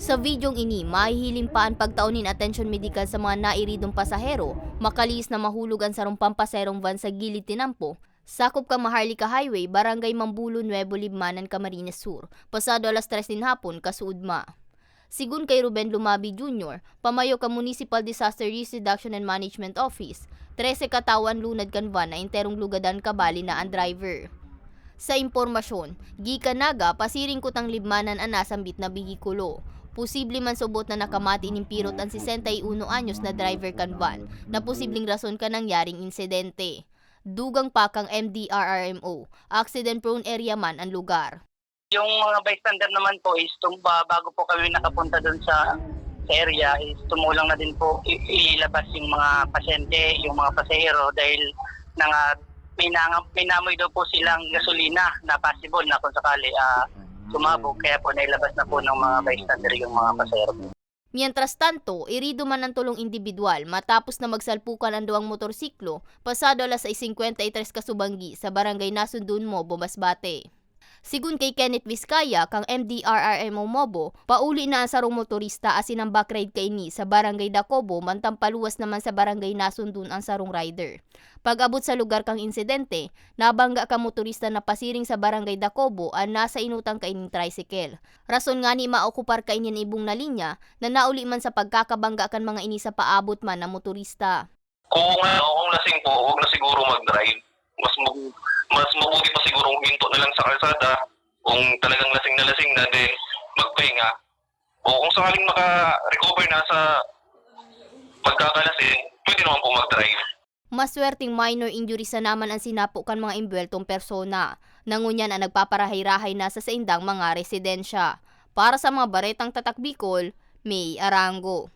Sa videong ini, mahihiling pa ang pagtaunin atensyon medikal sa mga nairidong pasahero, makalis na mahulog ang sarong pampaserong van sa gilid tinampo, sakop ka Maharlika Highway, Barangay Mambulo, Nuevo Libmanan, Camarines Sur, pasado alas 3 din hapon, kasuudma. Sigun kay Ruben Lumabi Jr., pamayo ka Municipal Disaster Risk Reduction and Management Office, 13 katawan lunad kan van na interong lugadan kabali na ang driver. Sa impormasyon, gikan naga pasiring kutang libmanan anasambit na bigikulo. Posible man subot na nakamati ning pirot ang 61 anyos na driver kan van na posibleng rason ka nangyaring insidente. Dugang pa kang MDRRMO, accident-prone area man ang lugar. Yung mga bystander naman po is bago po kami nakapunta doon sa area is tumulong na din po ilabas yung mga pasyente, yung mga pasahero dahil may namoy daw po silang gasolina na possible na kung sakali sumabog, kaya po nailabas na po ng mga bystander yung mga pasahero. Mientras tanto, irido man ang tulong individual matapos na magsalpukan ang duwang motorsiklo pasado alas 6:53 kasubanggi sa Barangay Nasundun Mobo, Masbate. Sigun kay Kenneth Vizcaya kang MDRRMO Mobo, pauli na ang sarong motorista asin ang backride kaini sa Barangay Dacobo mantang paluwas naman sa Barangay Nasundun ang sarong rider. Pag-abot sa lugar kang insidente, nabangga ka motorista na pasiring sa Barangay Dacobo ang nasa inutang kaining tricycle. Rason nga ni maokupar kainin ibong na linya na nauli man sa pagkakabangga kan mga ini sa paabot man na motorista. Kung lasing po, huwag na siguro mag-drive. Mas mabuti pa siguro huminto na lang sa kalsada kung talagang lasing na din magpahinga. O kung sakaling maka-recover na sa pagkakalasing, pwede naman po mag-drive. Maswerteng minor injury sa naman ang sinapo kan mga imbweltong persona. Nangunyan ang nagpaparahay-rahay na sa saindang mga residensya. Para sa mga baretang tatak Bicol, May Arango.